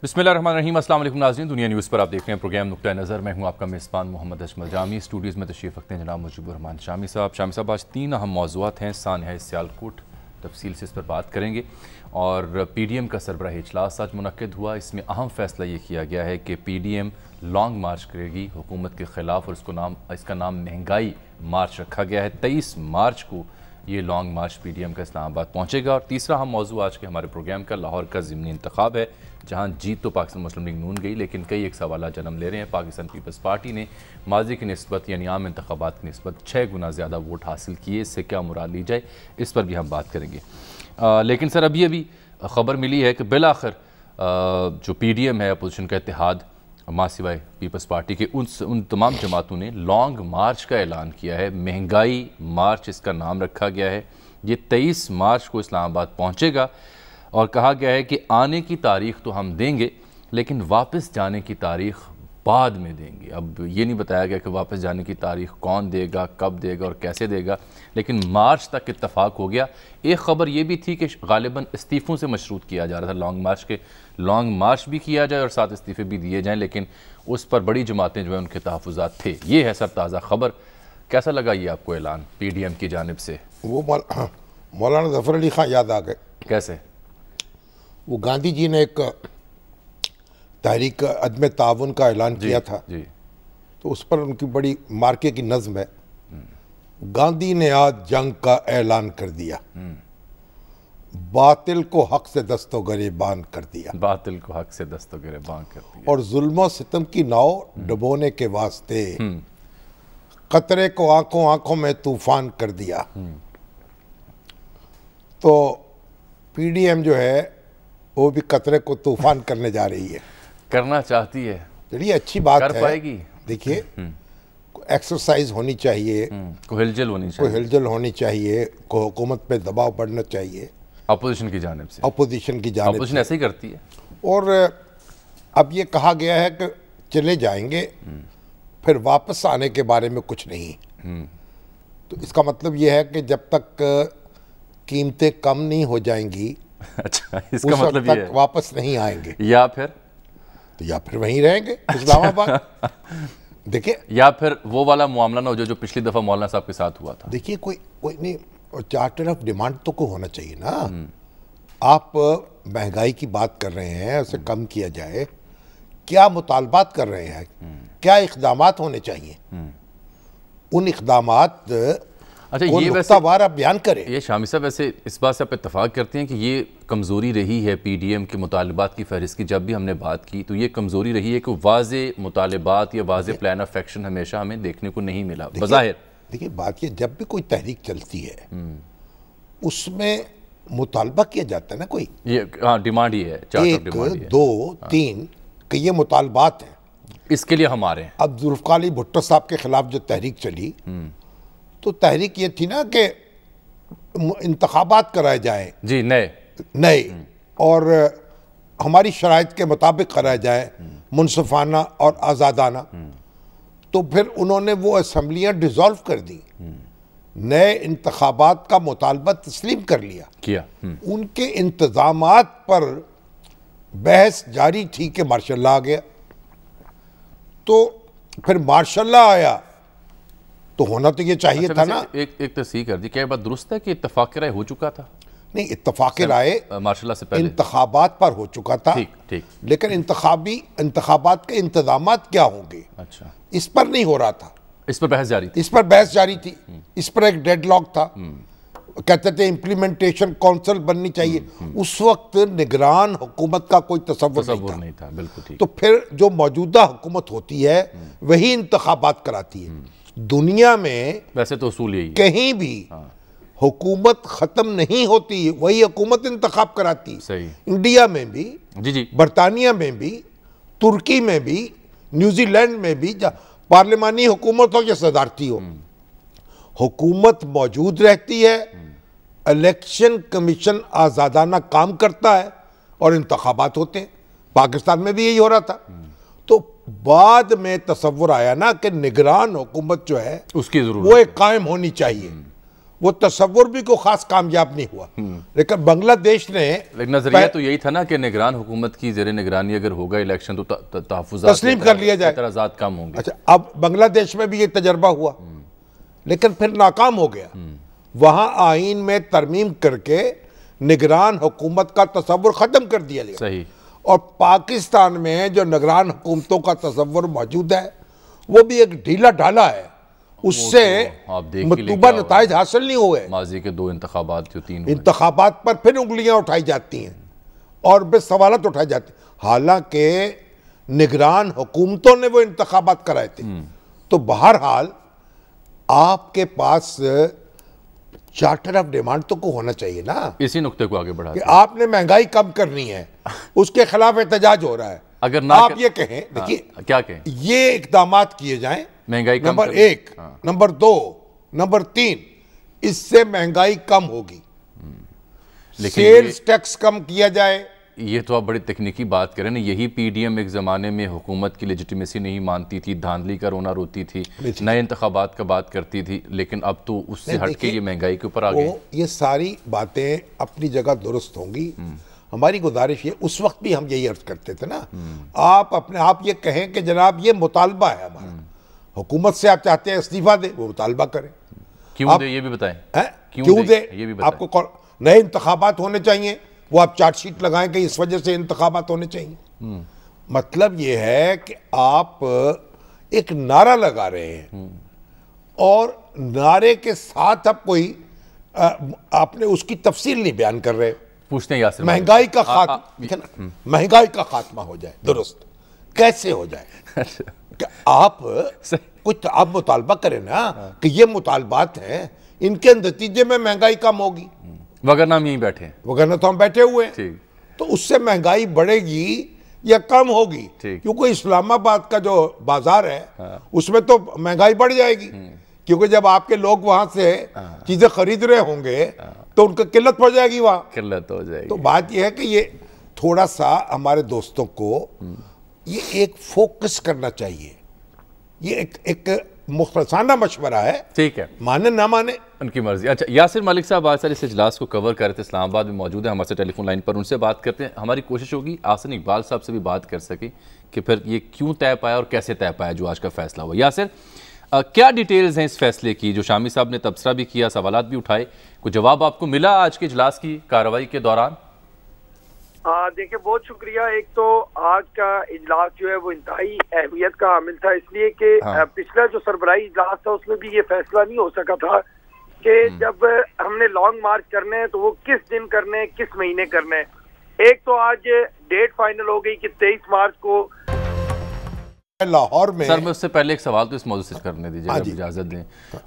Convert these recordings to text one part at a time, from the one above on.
बिस्मिल्लाहिर्रहमानिर्रहीम। अस्सलाम वालेकुम नाज़रीन, दुनिया न्यूज़ पर आप देख रहे हैं प्रोग्राम नुक्ता नज़र। मैं हूं आपका मेज़बान मोहम्मद अजमल जामी। स्टूडियोज़ में तशरीफ़ रखते हैं जनाब मुजीबुर रहमान शामी साहब। आज 3 अहम मौज़ूआत हैं। सानहा सियालकोट, तफसील से इस पर बात करेंगे। और PDM का सरबराही इजलास आज मुनक्किद हुआ। इसमें अहम फैसला ये किया गया है कि PDM लॉन्ग मार्च करेगी हुकूमत के ख़िलाफ़, और इसका नाम महंगाई मार्च रखा गया है। 23 मार्च को ये लॉन्ग मार्च PDM का इस्लामाबाद पहुँचेगा। और तीसरा अहम मौजू आज के हमारे प्रोग्राम का लाहौर का ज़िमनी इंतखाब है, जहाँ जीत तो पाकिस्तान मुस्लिम लीग नून गई, लेकिन कई एक सवाल जन्म ले रहे हैं। पाकिस्तान पीपल्स पार्टी ने माजी की निस्बत यानी आम इंतखाबात की निस्बत 6 गुना ज़्यादा वोट हासिल किए। इससे क्या मुराद ली जाए, इस पर भी हम बात करेंगे। लेकिन सर, अभी ख़बर मिली है कि बिलाखिर जो PDM है, अपोजिशन का इत्तेहाद, माँ सिवाय पीपल्स पार्टी के, उन तमाम जमातों ने लॉन्ग मार्च का ऐलान किया है। महंगाई मार्च इसका नाम रखा गया है। ये 23 मार्च को इस्लामाबाद पहुँचेगा और कहा गया है कि आने की तारीख़ तो हम देंगे, लेकिन वापस जाने की तारीख़ बाद में देंगे। अब ये नहीं बताया गया कि वापस जाने की तारीख़ कौन देगा, कब देगा और कैसे देगा, लेकिन मार्च तक इत्तफाक हो गया। एक ख़बर ये भी थी कि गालिबन इस्तीफ़ों से मशरूत किया जा रहा था लॉन्ग मार्च के, लॉन्ग मार्च भी किया जाए और साथ इस्तीफ़े भी दिए जाएँ, लेकिन उस पर बड़ी जमातें जो है उनके तहफ़्फ़ुज़ात थे। ये है सर ताज़ा ख़बर। कैसा लगा ये आपको ऐलान PDM की जानिब से? वो मौलाना ज़फ़र अली ख़ान याद आ गए। कैसे? वो गांधी जी ने एक तहरीक अदम ताउन का ऐलान किया था जी। तो उस पर उनकी बड़ी मार्के की नज़्म है, गांधी ने आज जंग का ऐलान कर दिया, बातिल को हक से दस्तो गिरबान कर दिया, बातिल को हक से दस्तो गिरबान कर दिया, और जुल्म सितम की नाव डुबोने के वास्ते खतरे को आंखों आंखों में तूफान कर दिया। तो PDM जो है वो भी खतरे को तूफान करने जा रही है, करना चाहती है। चलिए अच्छी बात कर है। पाएगी? देखिए, एक्सरसाइज होनी चाहिए, कोई हिलजल होनी चाहिए, कोई हिलजल होनी चाहिए, को हुकूमत पे दबाव बढ़ना चाहिए अपोजिशन की जानिब से। अपोजिशन की जानिब अपोजिशन से। ऐसे ही करती है। और अब ये कहा गया है कि चले जाएंगे, फिर वापस आने के बारे में कुछ नहीं। तो इसका मतलब ये है कि जब तक कीमतें कम नहीं हो जाएंगी, अच्छा, इसका मतलब ये है वापस नहीं आएंगे, या फिर वहीं रहेंगे इस्लामाबाद। देखिए, या फिर वो वाला मामला ना हो जो पिछली दफा मौलाना साहब के साथ हुआ था। देखिए, कोई नहीं, चार्टर ऑफ डिमांड तो कोई होना चाहिए ना। आप महंगाई की बात कर रहे हैं, उसे कम किया जाए, क्या मुतालबात कर रहे हैं, क्या इक़दामात होने चाहिए, उन इक़दामात अच्छा, ये वैसे बयान करें। ये शामी साहब वैसे इस बात से आप इत्तफाक करते हैं कि ये कमज़ोरी रही है PDM के मुतालबात की फहरिस्त की? जब भी हमने बात की तो ये कमज़ोरी रही है कि वाज़े मुतालबात या वाज़े प्लान ऑफ एक्शन हमेशा हमें देखने को नहीं मिला बज़ाहिर। देखिए, बात ये, जब भी कोई तहरीक चलती है उसमें मुतालबा किया जाता है ना, कोई ये डिमांड ही है, 1 2 3 कि ये मुतालबात हैं, इसके लिए हम आ रहे हैं। अब जुल्फ़िकार अली भुट्टो साहब के खिलाफ जो तहरीक चली, तो तहरीक ये थी ना कि इंतखाबात कराए जाए, जी, नए और हमारी शराइत के मुताबिक कराया जाए, मुनसफाना और आज़ादाना। तो फिर उन्होंने वो असम्बलियाँ डिज़ोल्व कर दी, नए इंतखाबात का मुतालबा तस्लीम कर किया। उनके इंतज़ामात पर बहस जारी थी कि मार्शल लॉ आ गया। तो फिर मार्शल लॉ आया तो होना तो ये चाहिए था ना। एक तस्दीक कर दी, क्या बात दुरुस्त है कि इत्तफाक राय हो चुका था? नहीं, इत्तफाक राय मार्शल से पहले इंतखाबात पर हो चुका था। ठीक। लेकिन इंतखाबात के इंतजामात क्या होंगे, अच्छा, इस पर नहीं हो रहा था। इस पर बहस जारी थी, इस पर एक डेडलॉक था। कहते थे इम्प्लीमेंटेशन काउंसिल बननी चाहिए। उस वक्त निगरान हुकूमत का कोई तसव्वुर नहीं था। बिल्कुल ठीक। तो फिर जो मौजूदा हुकूमत होती है वही इंतखाबात कराती है। दुनिया में वैसे तो उसूल यही कहीं भी हुकूमत खत्म नहीं होती, वही हुकूमत इंतखाब कराती। सही। इंडिया में भी, जी, बरतानिया में भी, तुर्की में भी, न्यूजीलैंड में भी, पार्लिमानी हुकूमत हो या सदारती हो, हुकूमत मौजूद रहती है, इलेक्शन कमीशन आज़ादाना काम करता है और इंतखाबात होते हैं। पाकिस्तान में भी यही हो रहा था। तो बाद में तसव्वुर आया ना कि निगरान हुकूमत जो है उसकी जरूरत वो एक कायम होनी चाहिए, वो तस्वुर भी को खास कामयाब नहीं हुआ। लेकिन बांग्लादेश ने, लेकिन नजरिया तो यही था ना कि निगरान हुकूमत की जेर निगरानी अगर होगा इलेक्शन तो तहफ़्फ़ुज़ात तस्लीम कर लिया जाए, एतराज़ात कम होंगे। अच्छा, अब बांग्लादेश में भी ये तजर्बा हुआ, लेकिन फिर नाकाम हो गया। वहां आइन में तरमीम करके निगरान हुकूमत का तस्वुर खत्म कर दिया गया। सही। और पाकिस्तान में जो निगरान हुकूमतों का तस्वुर मौजूद है वो भी एक ढीला ढाला है, उससे तो मतलूबा नताइज हासिल नहीं हुए। माजी के 2 इंतखाबात जो 3 इंतखाबात पर फिर उंगलियां उठाई जाती हैं और बे सवालत उठाए जाते हैं, हालांकि निगरान हुकूमतों ने वो इंतखाबात कराए थे। तो बहरहाल आपके पास चार्टर ऑफ डिमांड तो को होना चाहिए ना, इसी नुक्ते को आगे बढ़ा कि आपने महंगाई कम करनी है, उसके खिलाफ एहतजाज हो रहा है। अगर ना आप ये कहें, देखिए क्या कहें, ये इकदामात किए जाएं, महंगाई नंबर 1, नंबर 2, नंबर 3, इससे महंगाई कम होगी। सेल्स टैक्स कम किया जाए। ये तो आप बड़ी तकनीकी बात करें ना, यही पीडीएम एक ज़माने में हुकूमत की लेजिटिमेसी नहीं मानती थी, धांधली का रोना रोती थी, नए इंतखाबात का बात करती थी, लेकिन अब तो उससे हटके ये महंगाई के ऊपर आ गए। ये सारी बातें अपनी जगह दुरुस्त होंगी। हमारी गुजारिश ये, उस वक्त भी हम यही अर्ज करते थे ना, आप ये कहें कि जनाब ये मुतालबा है हमारा, हुकूमत से आप चाहते हैं इस्तीफा दे, वो मुतालबा करें। क्यों दे ये भी बताएं, क्यों दे ये भी बताएं। आपको नए इंतखाबात होने चाहिए, वो आप चार्जशीट लगाएं कि इस वजह से इंतखाबात होने चाहिए। मतलब ये है कि आप एक नारा लगा रहे हैं और नारे के साथ आप कोई आपने उसकी तफसील नहीं बयान कर रहे। पूछते हैं यासिर, महंगाई का खात्मा, महंगाई का खात्मा हो जाए, दुरुस्त कैसे हो जाए कि आप कुछ आप मुतालबा करें ना कि ये मुतालबात हैं, इनके नतीजे में महंगाई कम होगी, वगरना हम यहीं बैठे हैं, वगरना तो हम बैठे हुए हैं। तो उससे महंगाई बढ़ेगी या कम होगी, क्योंकि इस्लामाबाद का जो बाजार है उसमें तो महंगाई बढ़ जाएगी, क्योंकि जब आपके लोग वहां से चीजें खरीद रहे होंगे तो उनको किल्लत हो जाएगी, वहां किल्लत हो जाएगी। तो बात यह है कि ये थोड़ा सा हमारे दोस्तों को ये एक फोकस करना चाहिए। ये एक मुख्तसाना मशवरा है, ठीक है, माने ना माने उनकी मर्जी। अच्छा, यासिर मलिक साहब आज सर इस इजलास को कवर कर रहे थे, इस्लामाबाद में मौजूद है, हमारे से टेलीफोन लाइन पर, उनसे बात करते हैं। हमारी कोशिश होगी आसन इकबाल साहब से भी बात कर सके कि फिर ये क्यों तय पाया और कैसे तय पाया जो आज का फैसला हुआ। यासिर, क्या डिटेल्स हैं इस फैसले की, जो शामी साहब ने तबसरा भी किया, सवालात भी उठाए, कोई जवाब आपको मिला आज के इजलास की कार्रवाई के दौरान? देखिए, बहुत शुक्रिया। एक तो आज का इजलास जो है वो इंतहाई अहमियत का हामिल था, इसलिए कि पिछला जो सरबराही इजलास था उसमें भी ये फैसला नहीं हो सका था कि जब हमने लॉन्ग मार्च करने हैं तो वो किस दिन करने हैं, किस महीने करने हैं। एक तो आज डेट फाइनल हो गई कि 23 मार्च को लाहौर में। सर, मैं उससे पहले एक सवाल तो इस मौजूद से करने दीजिए, अगर इजाजत दें।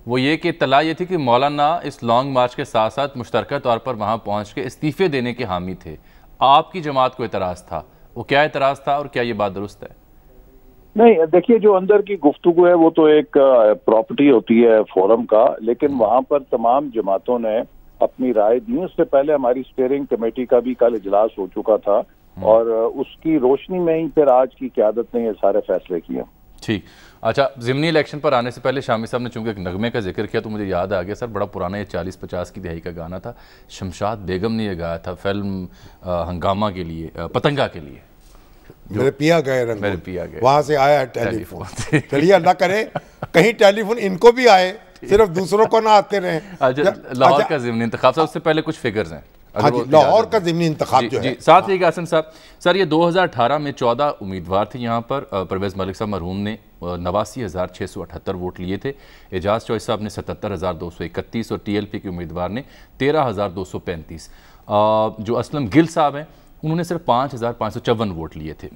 वो ये कि इत्तला ये थी कि मौलाना इस लॉन्ग मार्च के साथ साथ मुश्तरका तौर पर वहाँ पहुँच के इस्तीफे देने के हामी थे। आपकी जमात को एतराज़ था, वो क्या एतराज़ था और क्या ये बात दुरुस्त है? नहीं, देखिए, जो अंदर की गुफ्तगू है वो तो एक प्रॉपर्टी होती है फोरम का, लेकिन वहाँ पर तमाम जमातों ने अपनी राय दी। उससे पहले हमारी स्टीयरिंग कमेटी का भी कल इजलास हो चुका था और उसकी रोशनी में ही फिर आज की क़यादत ने ये सारे फैसले किए। ठीक। अच्छा, ज़िमनी इलेक्शन पर आने से पहले शामी साहब ने चूंकि एक नगमे का जिक्र किया तो मुझे याद आ गया सर, बड़ा पुराना, ये 40-50 की दहाई का गाना था, शमशाद बेगम ने ये गाया था फिल्म हंगामा के लिए, पतंगा के लिए। मेरे पिया गए रंग, मेरे पिया गए, वहां से आया टेलीफोन। चलिए, अल्लाह करे कहीं टेलीफोन इनको भी आए, सिर्फ दूसरों को ना आते रहे। लाहौर का ज़िमनी इंतखाब साहब, उससे पहले कुछ फिगर्स हैं लाहौर का ज़िमनी इंतखाब जो है। साथ ही आसन साहब, सर ये 2018 में 14 उम्मीदवार थे यहाँ पर। परवेज़ मलिक साहब मरहूम ने 89,678 वोट लिए थे, एजाज चौधरी साहब ने 77,231 और TLP के उम्मीदवार ने 13,235। जो असलम गिल साहब हैं उन्होंने सिर्फ 5,554 वोट लिए थे।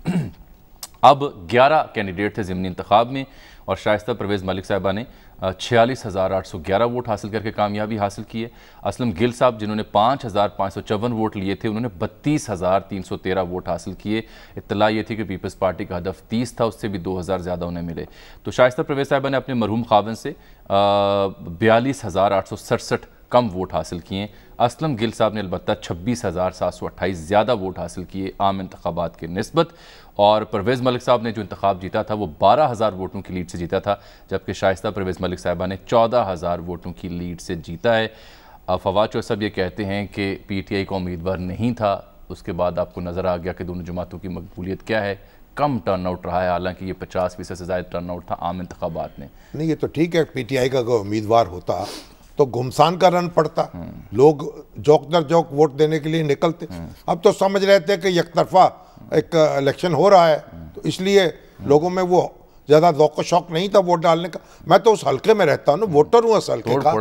अब 11 कैंडिडेट थे ज़िमनी इंतखाब में और शाइस्ता परवेज़ मलिक साहबा ने 46,811 वोट हासिल करके कामयाबी हासिल की है। असलम गिल साहब जिन्होंने 5,554 वोट लिए थे, उन्होंने 32,313 वोट हासिल किए। इत्तला ये थी कि पीपल्स पार्टी का हदफ 30 था, उससे भी 2,000 ज़्यादा उन्हें मिले। तो शाइस्ता परवेज़ साहबा ने अपने मरहूम खावन से 42,867 कम वोट हासिल किए। असलम गिल साहब ने अलबत्ता 26,728 ज़्यादा वोट हासिल किए आम इंतखाबात के निस्बत, और परवेज़ मलिक साहब ने जो इंतखाब जीता था वो 12,000 वोटों की लीड से जीता था, जबकि शाइस्ता परवेज़ मलिक साहिबा ने 14,000 वोटों की लीड से जीता है। फवाद चौधरी साहब ये कहते हैं कि PTI का उम्मीदवार नहीं था, उसके बाद आपको नज़र आ गया कि दोनों जमातों की मकबूलियत क्या है, कम टर्नआउट रहा है, हालांकि ये 50% से ज़्यादा टर्नआउट था आम इंतखाबात में। नहीं, ये तो ठीक है, PTI का अगर उम्मीदवार होता तो घुमसान का रन पड़ता, लोग जोक दर जोक वोट देने के लिए निकलते। अब तो समझ रहे थे कि एक तरफा एक इलेक्शन हो रहा है, तो इसलिए लोगों में वो ज़्यादा ज़ौक़ शौक नहीं था वोट डालने का। मैं तो उस हल्के में रहता हूँ ना, वोटर हूँ उस हल्के का,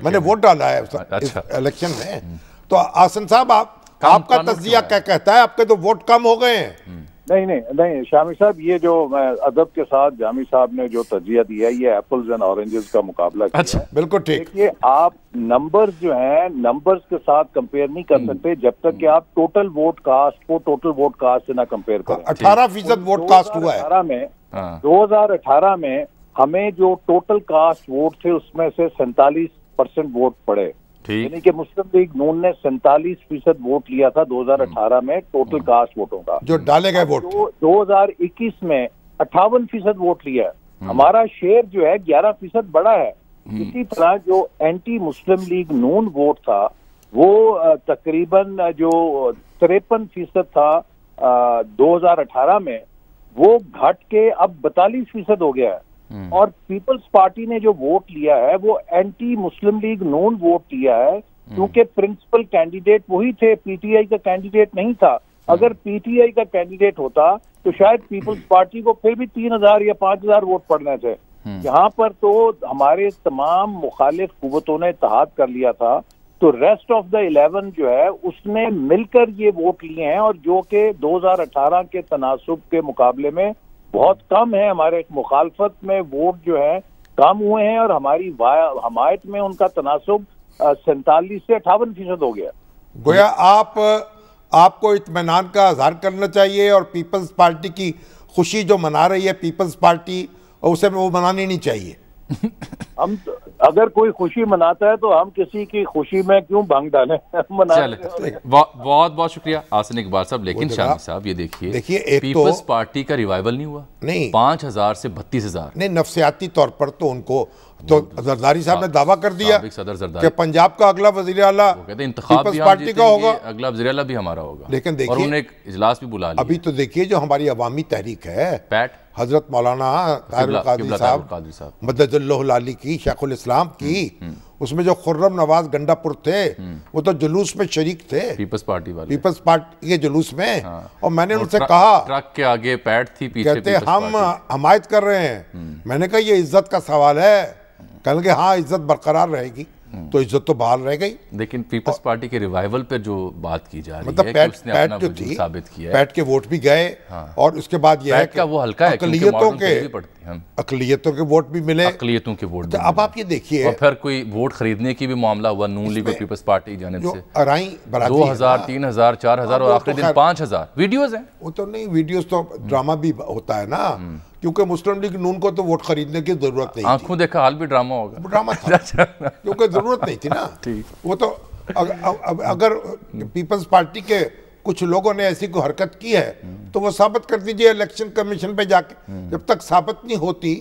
मैंने वोट डाला है इस इलेक्शन में। तो आसन साहब, आपका तज्जिया क्या कहता है? आपके तो वोट कम हो गए हैं। नहीं शामी साहब, ये जो अदब के साथ जामी साहब ने जो तजिया दिया, ये एप्पल्स एंड ऑरेंजेस का मुकाबला किया। अच्छा, बिल्कुल ठीक। देखिए, आप नंबर्स जो हैं, नंबर्स के साथ कंपेयर नहीं कर सकते जब तक कि आप टोटल वोट कास्ट को टोटल वोट कास्ट से ना कंपेयर करें। 18% वोट कास्ट हुआ है 2018 में हमें जो टोटल कास्ट वोट थे उसमें से 47% वोट पड़े, यानी कि मुस्लिम लीग नून ने 47% वोट लिया था 2018 में टोटल कास्ट वोटों का, जो डाले गए वोट। 2021 में 58% वोट लिया। हमारा शेयर जो है 11% बढ़ा है। इसी तरह जो एंटी मुस्लिम लीग नून वोट था वो तकरीबन जो 53% था 2018 में, वो घट के अब 42% हो गया है। और पीपल्स पार्टी ने जो वोट लिया है वो एंटी मुस्लिम लीग नून वोट लिया है, क्योंकि प्रिंसिपल कैंडिडेट वही थे, PTI का कैंडिडेट नहीं था। अगर PTI का कैंडिडेट होता तो शायद पीपल्स पार्टी को फिर भी 3,000 या 5,000 वोट पड़ने थे। यहाँ पर तो हमारे तमाम मुखालिफ कुव्वतों ने इत्तेहाद कर लिया था, तो रेस्ट ऑफ द 11 जो है उसने मिलकर ये वोट लिए हैं, और जो कि 2018 के तनासुब के मुकाबले में बहुत कम है। हमारे मुखालफत में वोट जो है कम हुए हैं, और हमारी हमायत में उनका तनासुब 47 से 58% हो गया। गोया आपको इत्मीनान का इज़हार करना चाहिए, और पीपल्स पार्टी की खुशी जो मना रही है पीपल्स पार्टी, उसे वो मनानी नहीं चाहिए। हम अगर कोई खुशी मनाता है तो हम किसी की खुशी में क्यों भंग डालें? बहुत बहुत शुक्रिया आसन इकबाल साहब। लेकिन शामी साहब, ये देखिए पीपल्स पार्टी का रिवाइवल नहीं हुआ, नहीं 5,000 से 32,000। नहीं, नफसियाती तौर पर तो उनको तो जरदारी साहब ने दावा कर दिया कि पंजाब का अगला वज़ीर आला पीपल्स पार्टी का होगा, अगला वज़ीर आला भी हमारा होगा। लेकिन देखिए, और उन्होंने एक इजलास भी बुला लिया। अभी तो देखिए जो हमारी अवामी तहरीक है, पैट हजरत मौलाना ताहिरुल कादरी साहब मददुल्लाह अली की, शेखुल इस्लाम की, उसमें जो खुर्रम नवाज गंडापुर थे वो तो जुलूस में शरीक थे, पीपल्स पार्टी वाले, पीपल्स पार्टी के जुलूस में। और मैंने उनसे कहा, ट्रक के आगे पैट थी, पीछे कहते हम हमायत कर रहे हैं। मैंने कहा ये इज्जत का सवाल है। कहने के हाँ, इज्जत बरकरार रहेगी, तो इज्जत तो बहाल रह गई। लेकिन पीपल्स पार्टी के रिवाइवल पे जो बात की जा रही मतलब है, पैट जो थी, साबित किया, पैट के वोट भी गए। और उसके बाद यह है कि वो हल्का है, अकलियतों के वोट भी मिले, अकलियतों के वोट। अब आप ये देखिए, फिर कोई वोट खरीदने की भी मामला हुआ नून लीग और पीपल्स पार्टी की जानिब से 2,000, 3,000, 4,000 और आखिरी दिन 5,000 वीडियोस हैं। वो तो नहीं, वीडियोस तो ड्रामा भी होता है ना, क्योंकि मुस्लिम लीग नून को तो वोट खरीदने की जरूरत नहीं, आंखों देखा हाल भी ड्रामा होगा, ड्रामा था क्योंकि जरूरत नहीं थी ना। वो तो अगर पीपल्स पार्टी के कुछ लोगों ने ऐसी कोई हरकत की है तो वो साबित कर दीजिए इलेक्शन कमीशन पे जाके। जब तक साबित नहीं होती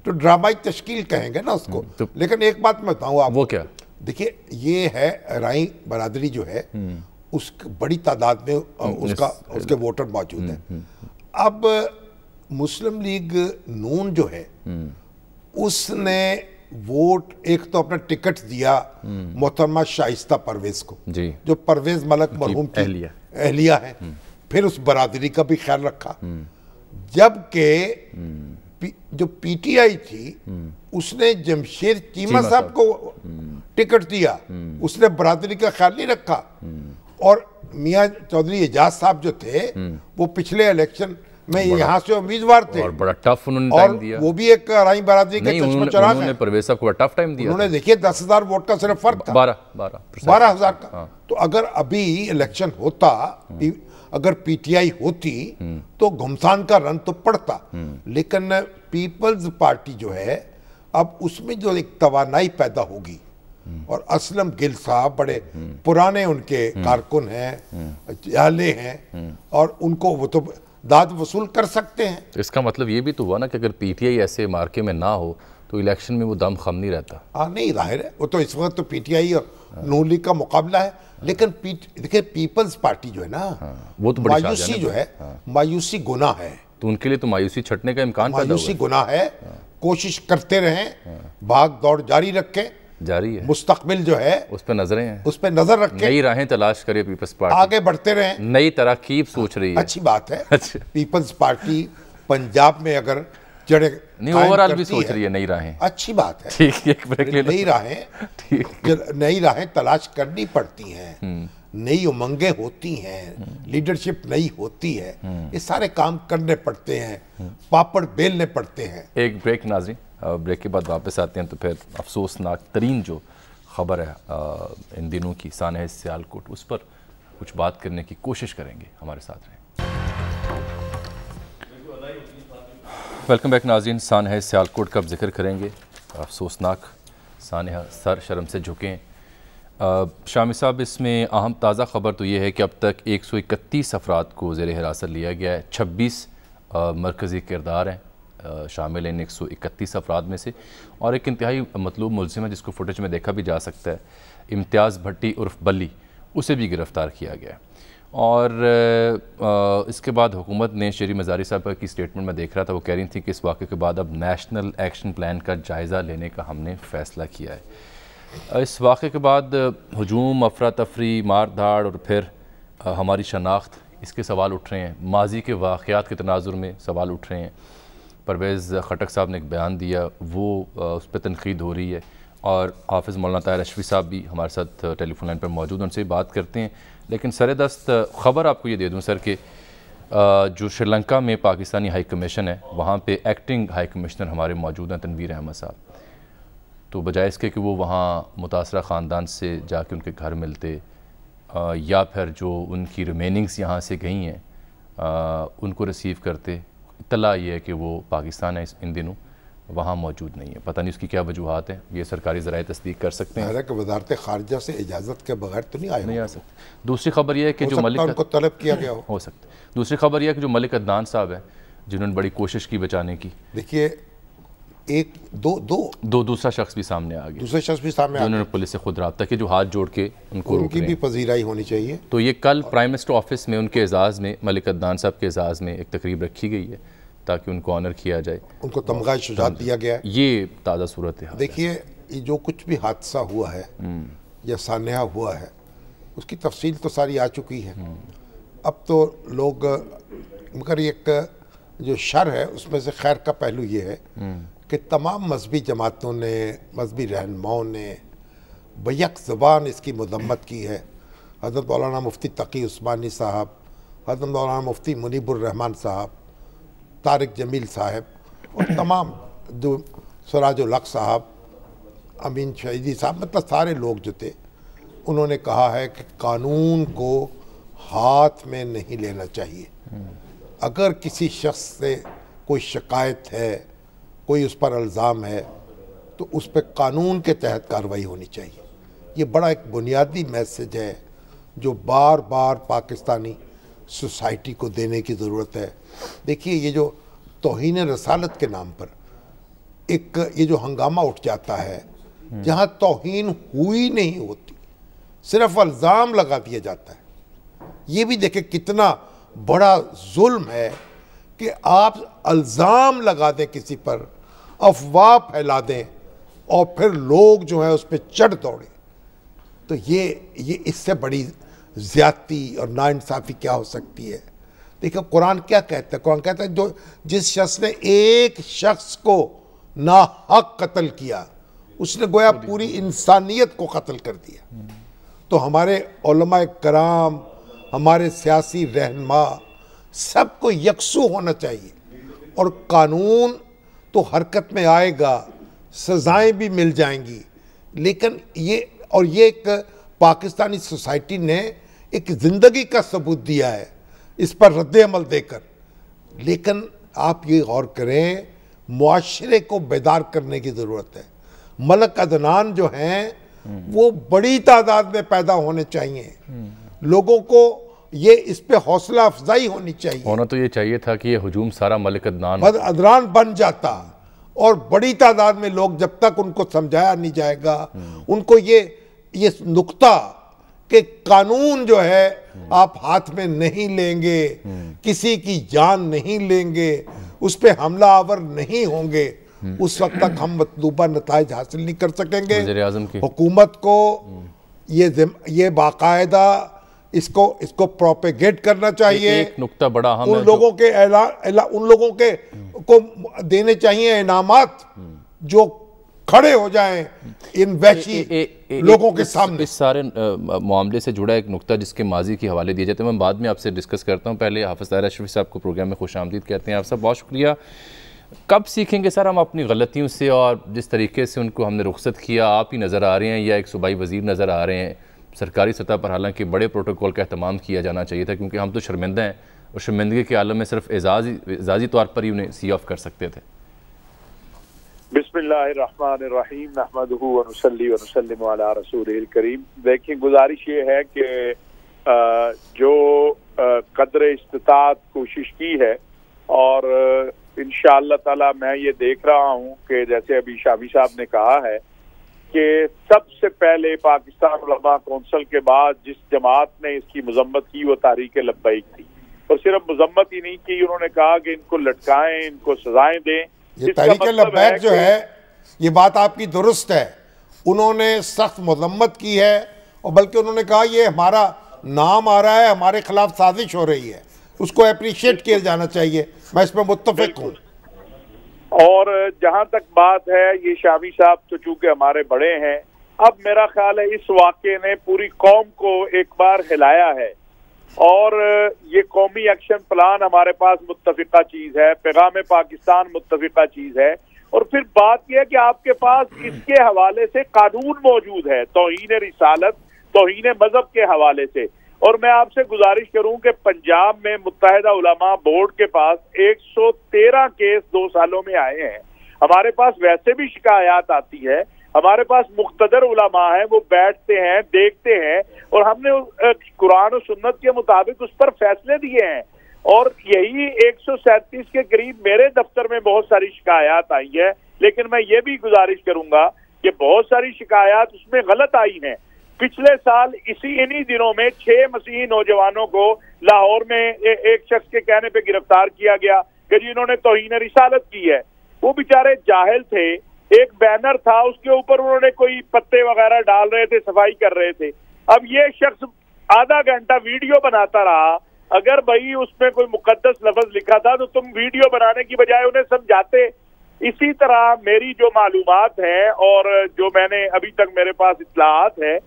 तो ड्रामाई तश्कील कहेंगे ना उसको। लेकिन एक बात मैं बताऊँ आपको, वो क्या, देखिए ये है राई बरादरी जो है, उस बड़ी तादाद में उसके वोटर मौजूद हैं। अब मुस्लिम लीग नून जो है उसने वोट एक तो अपना टिकट दिया मोहतरमा शाइस्ता परवेज को जी, जो परवेज मलक मरहूम की अहलिया है, फिर उस बरादरी का भी ख्याल रखा। जबकि जो PTI थी उसने जमशेद चीमा साहब को टिकट दिया, उसने बरादरी का ख्याल नहीं रखा। और मियां चौधरी एजाज साहब जो थे वो पिछले इलेक्शन में यहाँ से उम्मीदवार थे, और बड़ा टफ उन्होंने टाइम दिया। वो भी एक राई बरादरी के चश्मचराग हैं। परवेज साहब को टफ टाइम दिया। उन्होंने देखिए 10,000 वोट का सिर्फ फर्क था, 12,000 का। तो अगर अभी इलेक्शन होता, अगर PTI होती तो घुमसान का रन तो पड़ता। लेकिन पीपल्स पार्टी जो है अब उसमें जो एक तवानाई पैदा होगी और असलम गिल साहब बड़े पुराने उनके कारकुन हैं, जाले हैं, और उनको वो तो दाद वसूल कर सकते हैं। तो इसका मतलब ये भी तो हुआ ना कि अगर पीटीआई ऐसे मार्के में ना हो तो इलेक्शन में वो दम खम नहीं रहता। हाँ, नहीं, जाहिर है वो तो इस वक्त तो पीटीआई और नून लीग का मुकाबला है, लेकिन देखिए पीपल्स पार्टी जो है ना, वो तो बड़ी मायूसी जो है, मायूसी गुनाह है। तो उनके लिए तो मायूसी छटने का इम्कान पैदा हुआ मायूसी गुनाह है। कोशिश करते रहें, भाग दौड़ जारी रखें, जारी है, मुस्तकबिल जो है उस पर नजरें हैं, उस पर नजर रखें, नई राहें तलाश करे पीपल्स पार्टी, आगे बढ़ते रहें, नई तरकीब सोच रही है। अच्छी बात है। अच्छा। पीपल्स पार्टी पंजाब में अगर जड़े नहीं, ओवरऑल भी सोच रही है नई राहें, अच्छी बात है। ठीक, एक ब्रेक ले लो। नई राहें तलाश करनी पड़ती हैं, नई उमंगें होती हैं, लीडरशिप नई होती है, ये सारे काम करने पड़ते हैं, पापड़ बेलने पड़ते हैं। एक ब्रेक नाज़रीन, ब्रेक के बाद वापस आते हैं तो फिर अफसोसनाक तरीन जो खबर है इन दिनों की सानह सियालकोट, उस पर कुछ बात करने की कोशिश करेंगे। हमारे साथ रहें। वेलकम बैक नाज़रीन, सानह सियालकोट का अब जिक्र करेंगे। अफसोसनाक सानह सर शर्म से झुकें। शामी साहब, इसमें अहम ताज़ा ख़बर तो ये है कि अब तक 131 अफराद को ज़ेर हिरासत लिया गया है। 26 मरकज़ी किरदार हैं शामिल इन 131 अफराद में से, और एक इंतहाई मतलूब मुलजिम है जिसको फुटेज में देखा भी जा सकता है, इम्तियाज़ भट्टी उर्फ बल्ली, उसे भी गिरफ़्तार किया गया है। और इसके बाद हुकूमत ने शेरी मज़ारी साहब की स्टेटमेंट में देख रहा था, वो कह रही थी कि इस वाक़े के बाद अब नेशनल एक्शन प्लान का जायज़ा लेने का हमने फ़ैसला किया है। इस वाक़े के बाद हजूम, अफरा तफरी, मार धाड़ और फिर हमारी शनाख्त, इसके सवाल उठ रहे हैं। माजी के वाक़यात के तनाजुर में सवाल उठ रहे हैं। परवेज़ खटक साहब ने एक बयान दिया, वो उस पर तनकीद हो रही है, और हाफिज़ मौलाना ताहिर अशरफी साहब भी हमारे साथ टेलीफोन लाइन पर मौजूद, उनसे बात करते हैं। लेकिन सरेदस्त ख़बर आपको ये दे दूँ सर कि जो श्रीलंका में पाकिस्तानी हाई कमीशन है, वहाँ पे एक्टिंग हाई कमिश्नर हमारे मौजूद हैं, तनवीर अहमद साहब। तो बजाय इसके कि वो वहाँ मुतासरा ख़ानदान से जाके उनके घर मिलते, या फिर जो उनकी रिमेनिंग्स यहाँ से गई हैं उनको रिसीव करते, इत्तला ये है कि वो पाकिस्तान है इन दिनों, वहाँ मौजूद नहीं है। पता नहीं उसकी क्या वजूहात हैं, ये सरकारी ज़राए तस्दीक कर सकते हैं। कि वज़ारत ख़ारिजा से इजाज़त के बगैर तो नहीं आ सकते। दूसरी खबर यह है कि जो मलिक उनको तलब किया गया हो सकता है। दूसरी खबर यह है कि जो मलिक अदनान साहब हैं, जिन्होंने बड़ी कोशिश की बचाने की, देखिए एक दो दूसरा शख्स भी सामने आ गया, दूसरे शख्स भी सामने आ गए, उन्होंने पुलिस से खुद रब्ता किया, जो हाथ जोड़ के उनकी भी पजीराई होनी चाहिए। तो ये कल प्राइम मिनिस्टर ऑफिस में उनके एजाज़ में, मलिक अदनान साहब के एजाज़ में एक तकरीब रखी गई है ताकि उनको ऑनर किया जाए, उनको तमगा शुजात दिया गया है। ये ताज़ा सूरत है। देखिए, ये जो कुछ भी हादसा हुआ है या सान्या हुआ है, उसकी तफसील तो सारी आ चुकी है। अब तो लोग, मगर एक जो शर है उसमें से खैर का पहलू ये है कि तमाम मजहबी जमातों ने, मजहबी रहनुमाओं ने बैक ज़बान इसकी मज़म्मत की है। हज़रत मौलाना मुफ्ती तकी उस्मानी साहब, हज़रत मौलाना मुफ्ती मुनीबुर रहमान साहब, तारिक जमील साहब, और तमाम जो सराजुल हक साहब, अमीन शहीदी साहब, मतलब सारे लोग जो थे, उन्होंने कहा है कि कानून को हाथ में नहीं लेना चाहिए। अगर किसी शख्स से कोई शिकायत है, कोई उस पर इल्ज़ाम है, तो उस पर कानून के तहत कार्रवाई होनी चाहिए। ये बड़ा एक बुनियादी मैसेज है जो बार बार पाकिस्तानी सोसाइटी को देने की ज़रूरत है। देखिए, ये जो तौहीन रसालत के नाम पर एक ये जो हंगामा उठ जाता है, जहाँ तौहीन हुई नहीं होती, सिर्फ इल्ज़ाम लगा दिया जाता है। ये भी देखें कितना बड़ा जुल्म है कि आप इल्ज़ाम लगा दें किसी पर, अफवाह फैला दें, और फिर लोग जो है उस पर चढ़ दौड़े। तो ये इससे बड़ी ज़्यादती और नाइंसाफ़ी क्या हो सकती है। देखो, कुरान क्या कहता है? कुरान कहता है जो जिस शख्स ने एक शख्स को नाहक कत्ल किया, उसने गोया पूरी इंसानियत को कत्ल कर दिया। तो हमारे उलमा कराम, हमारे सियासी रहनुमा, सबको यकसू होना चाहिए, और कानून तो हरकत में आएगा, सज़ाएं भी मिल जाएंगी। लेकिन ये एक पाकिस्तानी सोसाइटी ने एक ज़िंदगी का सबूत दिया है इस पर रद्द अमल देकर। लेकिन आप ये गौर करें, मुआशरे को बेदार करने की ज़रूरत है। मलिक अदनान जो हैं वो बड़ी तादाद में पैदा होने चाहिए। लोगों को ये इस पे हौसला अफजाई होनी चाहिए। होना तो ये चाहिए था कि ये हुजूम सारा मलिक अदनान बन जाता, और बड़ी तादाद में लोग, जब तक उनको समझाया नहीं जाएगा, उनको ये नुक्ता कि कानून जो है आप हाथ में नहीं लेंगे, किसी की जान नहीं लेंगे, उस पर हमला आवर नहीं होंगे, उस वक्त तक हम मतलूबा नताइज हासिल नहीं कर सकेंगे। वज़ीर-ए-आज़म की हुकूमत को ये बाकायदा इसको प्रोपेगेट करना चाहिए। एक नुक्ता बड़ा हम उन लोगों के उन लोगों के को देने चाहिए इनामात जो खड़े हो जाएं इन वैशी लोगों के सामने। इस सारे मामले से जुड़ा एक नुक्ता जिसके माजी के हवाले दिए जाते हैं, मैं बाद में आपसे डिस्कस करता हूँ। पहले हाफिज़ ताहिर अशरफी साहब को प्रोग्राम में खुशामदीद कहते हैं। आप सब बहुत शुक्रिया। कब सीखेंगे सर हम अपनी गलतियों से, और जिस तरीके से उनको हमने रुख्सत किया, आप ही नज़र आ रहे हैं या एक सूबाई वज़ीर नज़र आ रहे हैं सरकारी सतह पर, हालांकि बड़े प्रोटोकॉल का एहतमाम किया जाना चाहिए था, क्योंकि हम तो शर्मिंदा हैं और शर्मिंदगी के आलम में सिर्फ एजाजी तौर पर ही उन्हें सी ऑफ कर सकते थे। बिस्मिल्लाहिर्रहमानिर्रहीम नहमदुहु व नुसल्ली व नुसल्लिमु अला रसूलिल करीम। देखिए, गुजारिश ये है कि जो कदर इस्तिताअत कोशिश की है, और इंशाअल्लाह ताला मैं ये देख रहा हूँ कि जैसे अभी शामी साहब ने कहा है कि सबसे पहले पाकिस्तान उलमा कौंसिल के बाद जिस जमात ने इसकी मजम्मत की वो तहरीक लब्बैक थी। और सिर्फ मजम्मत ही नहीं की, उन्होंने कहा कि इनको लटकाएं, इनको सजाएं दें। ये तहरीक लब्बैक जो है, ये बात आपकी दुरुस्त है, उन्होंने सख्त मजम्मत की है, और बल्कि उन्होंने कहा ये हमारा नाम आ रहा है, हमारे खिलाफ साजिश हो रही है, उसको अप्रिशिएट किया जाना चाहिए। मैं इसमें मुत्तफिक हूँ। और जहां तक बात है, ये शामी साहब तो चूंकि हमारे बड़े हैं, अब मेरा ख्याल है इस वाक़े ने पूरी कौम को एक बार हिलाया है, और ये कौमी एक्शन प्लान हमारे पास मुत्तफिका चीज है, पैगाम पाकिस्तान मुत्तफिका चीज है। और फिर बात यह है कि आपके पास इसके हवाले से कानून मौजूद है, तौहीन रिसालत, तौहीन मजहब के हवाले से। और मैं आपसे गुजारिश करूं कि पंजाब में मुत्तहिदा उलमा बोर्ड के पास 113 केस 2 सालों में आए हैं। हमारे पास वैसे भी शिकायत आती है, हमारे पास मुख्तदर उलमा है, वो बैठते हैं, देखते हैं, और हमने कुरान और सुन्नत के मुताबिक उस पर फैसले दिए हैं। और यही 137 के करीब मेरे दफ्तर में बहुत सारी शिकायत आई है, लेकिन मैं ये भी गुजारिश करूंगा कि बहुत सारी शिकायत उसमें गलत आई हैं। पिछले साल इन्हीं दिनों में 6 मसीही नौजवानों को लाहौर में एक शख्स के कहने पे गिरफ्तार किया गया कि जिन्होंने तौहीन रिसालत की है। वो बेचारे जाहिल थे, एक बैनर था, उसके ऊपर उन्होंने कोई पत्ते वगैरह डाल रहे थे, सफाई कर रहे थे। अब ये शख्स आधा घंटा वीडियो बनाता रहा। अगर भाई उसमें कोई मुकद्दस लफ्ज लिखा था तो तुम वीडियो बनाने की बजाय उन्हें समझाते। इसी तरह मेरी जो मालूमात है और जो मैंने अभी तक मेरे पास इत्तलाआत है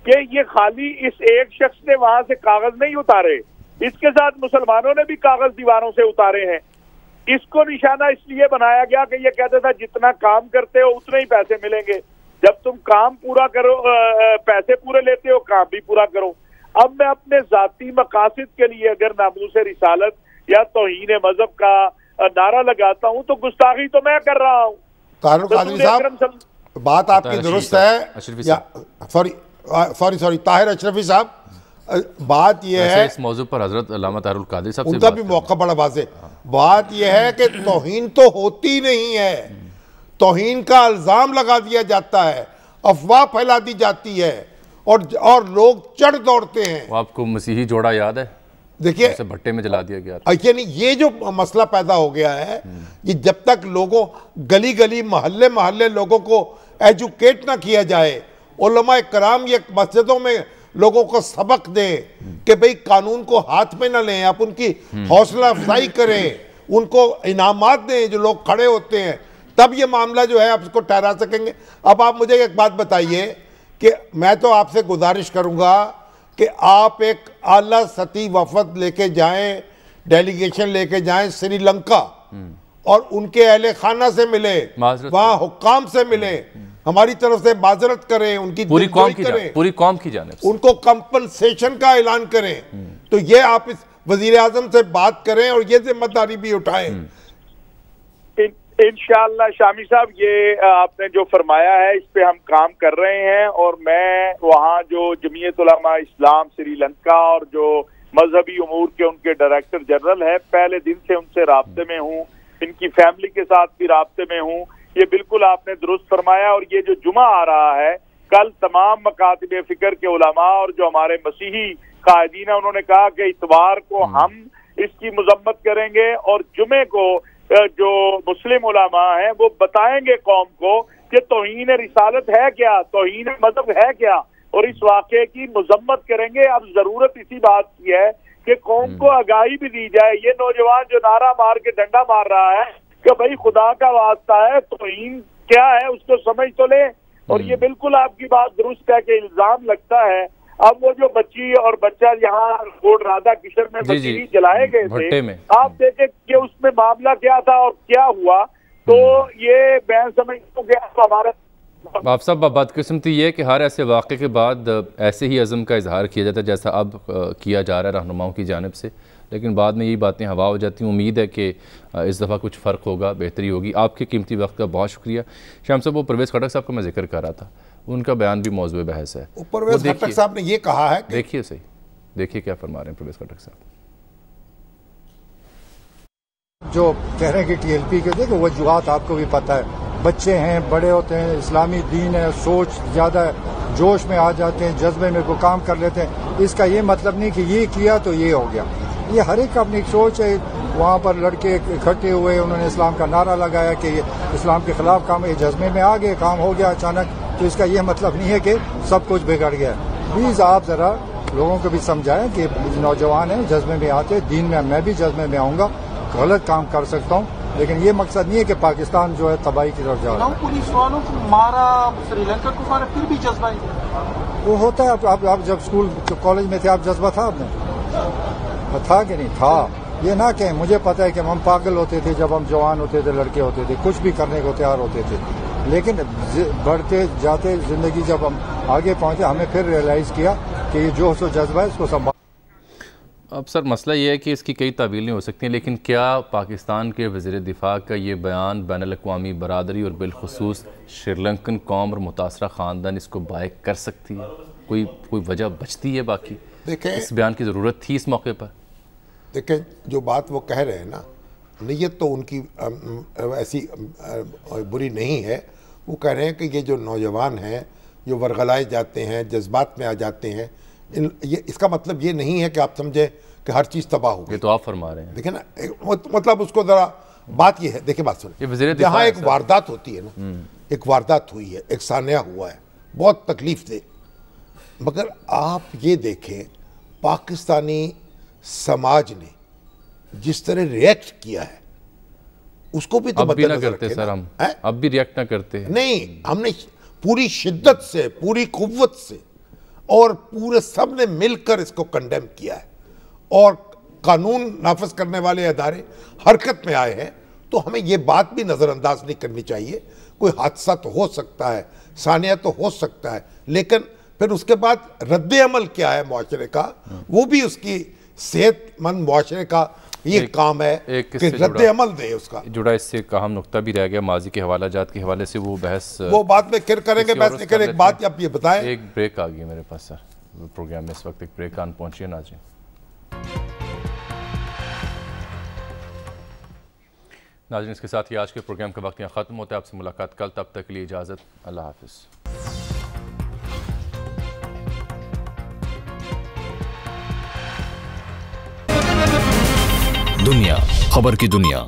कि ये खाली इस एक शख्स ने वहां से कागज नहीं उतारे, इसके साथ मुसलमानों ने भी कागज दीवारों से उतारे हैं। इसको निशाना इसलिए बनाया गया कि ये कहता था जितना काम करते हो उतने ही पैसे मिलेंगे। जब तुम काम पूरा करो, पैसे पूरे लेते हो, काम भी पूरा करो। अब मैं अपने जाती मकासद के लिए अगर नामूस रिसालत या तौहीन मजहब का नारा लगाता हूँ तो गुस्ताखी तो मैं कर रहा हूँ। बात आपकी दुरुस्त है। सॉरी ताहिर अशरफी साहब, बात यह है इस मौजू पर हजरत अल्लामा ताहिरुल कादरी साहब उनका भी मौका बड़ा वाज़ेह। बात यह है कि तौहीन तो होती नहीं है, तौहीन का इल्जाम लगा दिया जाता है, अफवाह फैला दी जाती है, और लोग चढ़ दौड़ते हैं। आपको मसीही जोड़ा याद है? देखिए, भट्टे में जला दिया गया। ये जो मसला पैदा हो गया है, ये जब तक लोगों गली गली मोहल्ले मोहल्ले लोगों को एजुकेट ना किया जाए, उलमा कराम ये मस्जिदों में लोगों को सबक दें कि भाई कानून को हाथ में ना लें, आप उनकी हौसला अफजाई करें, उनको इनामात दें जो लोग खड़े होते हैं, तब ये मामला जो है आप इसको ठहरा सकेंगे। अब आप मुझे एक बात बताइए कि मैं तो आपसे गुजारिश करूंगा कि आप एक आला सती वफद लेके जाएं, डेलीगेशन लेके जाएं श्रीलंका, और उनके अहले खाना से मिले, वहां हुक्काम से मिले, हमारी तरफ से माजरत करें, उनकी पूरी कौम की जानिब उनको कंपनसेशन का ऐलान करें। तो ये आप इस वजीर आजम से बात करें और ये जिम्मेदारी भी उठाएं। इंशाअल्लाह शामी साहब, ये आपने जो फरमाया है इस पे हम काम कर रहे हैं, और मैं वहाँ जो जमीयत उलमा इस्लाम श्रीलंका और जो मजहबी उमूर के उनके डायरेक्टर जनरल है, पहले दिन से उनसे राब्ते में हूँ, इनकी फैमिली के साथ भी राब्ते में हूँ। ये बिल्कुल आपने दुरुस्त फरमाया। और ये जो जुमा आ रहा है, कल तमाम मकातिब फिक्र के उलमा और जो हमारे मसीही कायदीन है, उन्होंने कहा कि इतवार को हम इसकी मजम्मत करेंगे और जुमे को जो मुस्लिम उलमा है वो बताएंगे कौम को कि तौहीन रिसालत है क्या, तौहीन मजहब है क्या, और इस वाक़े की मजम्मत करेंगे। अब जरूरत इसी बात की है कि कौम को आगाही भी दी जाए। ये नौजवान जो नारा मार के डंडा मार रहा है कि भाई खुदा का वास्ता है, तौहीन क्या है उसको समझ तो ले। और ये बिल्कुल आपकी बात दुरुस्त है कि इल्जाम लगता है। अब वो जो बच्ची और बच्चा यहाँ कोट राधा किशन में बच्ची जलाए गए थे, आप देखें कि उसमें मामला क्या था और क्या हुआ, तो ये मैं समझता हूँ कि हमारा आप सब बदकिस्मती ये कि हर ऐसे वाक़े के बाद ऐसे ही अज़म का इजहार किया जाता है जैसा अब किया जा रहा है रहनुमाओं की जानिब से, लेकिन बाद में यही बातें हवा हो जाती हैं। उम्मीद है कि इस दफ़ा कुछ फ़र्क होगा, बेहतरी होगी। आपके कीमती वक्त का बहुत शुक्रिया। शाम साहब, वो परवेज़ खटक साहब का मैं जिक्र कर रहा था, उनका बयान भी मौजूद बहस है। परवेज़ खटक साहब ने ये कहा है, देखिए सही, देखिए क्या फरमा रहे हैं परवेज़ खटक साहब। जो कह रहे हैं कि TLP के देखो वजूहात आपको भी पता है, बच्चे हैं, बड़े होते हैं, इस्लामी दीन है, सोच ज्यादा जोश में आ जाते हैं, जज्बे में वो काम कर लेते हैं। इसका ये मतलब नहीं कि ये किया तो ये हो गया। ये हर एक अपनी सोच है। वहाँ पर लड़के इकट्ठे हुए, उन्होंने इस्लाम का नारा लगाया कि ये इस्लाम के खिलाफ काम, ये जज्बे में आ गए, काम हो गया अचानक। तो इसका ये मतलब नहीं है कि सब कुछ बिगड़ गया। प्लीज आप जरा लोगों को भी समझाएं कि नौजवान है, जज्बे में आते, दीन में मैं भी जज्बे में आऊंगा, गलत काम कर सकता हूँ, लेकिन ये मकसद नहीं है कि पाकिस्तान जो है तबाही की तरफ जा रहा है। पुलिस वालों को मारा, श्रीलंका को मारा, फिर भी जज्बा वो होता है। आप जब स्कूल कॉलेज में थे, आप जज्बा था आपने, था कि नहीं था? ये ना कहें। मुझे पता है कि हम पागल होते थे जब हम जवान होते थे, लड़के होते थे, कुछ भी करने को तैयार होते थे, लेकिन बढ़ते जाते जिंदगी जब हम आगे पहुंचे, हमें फिर रियलाइज किया कि ये जोश और जज्बा है, इसको संभाल। अब सर मसला ये है कि इसकी कई तावीलें हो सकती हैं, लेकिन क्या पाकिस्तान के वज़ीर दिफा का ये बयान बैनुल-अक़वामी बरादरी और बिलखुसूस श्रीलंकन कौम और मुतासरा ख़ानदान इसको बाइक कर सकती है? कोई वजह बचती है? बाकी देखें, इस बयान की ज़रूरत थी इस मौके पर? देखें, जो बात वो कह रहे हैं ना, नीयत तो उनकी ऐसी बुरी नहीं है। वो कह रहे हैं कि ये जो नौजवान हैं, जो वरगलाए जाते हैं, जज्बात में आ जाते हैं, ये इसका मतलब ये नहीं है कि आप समझे कि हर चीज़ तबाह हो गई। ये तो आप फरमा रहे हैं। देखिए ना, मतलब उसको ज़रा बात ये है, देखिए बात सुनिए, जहाँ एक वारदात होती है ना, एक वारदात हुई है, एक सान्या हुआ है, बहुत तकलीफ दे, मगर आप ये देखें पाकिस्तानी समाज ने जिस तरह रिएक्ट किया है, उसको भी तो अब भी ना करते सर, हम अब भी रिएक्ट ना करते। नहीं, हमने पूरी शिद्दत से, पूरी कुव्वत से और पूरे सब ने मिलकर इसको कंडेम किया है, और कानून नाफिज करने वाले अदारे हरकत में आए हैं। तो हमें ये बात भी नज़रअंदाज नहीं करनी चाहिए। कोई हादसा तो हो सकता है, सानिया तो हो सकता है, लेकिन फिर उसके बाद रद्द अमल क्या है मुआशरे का, वो भी उसकी सेहतमंद मुआशरे का ये काम है कि रद्द अमल दे उसका। जुड़ा इससे एक अहम नुक्ता भी रह गया, माजी के हवाला जात के हवाले से वो बहस, वो बात में फिर करेंगे बहस। लेकिन एक बात आप ये बताएं, एक ब्रेक आ गई मेरे पास सर, प्रोग्राम में इस वक्त एक ब्रेक आन पहुंची है नाज़रीन। नाज़रीन, इसके साथ ही आज के प्रोग्राम का वक्त यहाँ ख़त्म होता है। आपसे मुलाकात कल, तब तक के लिए इजाज़त, अल्लाह हाफ़िज़। दुनिया खबर की दुनिया।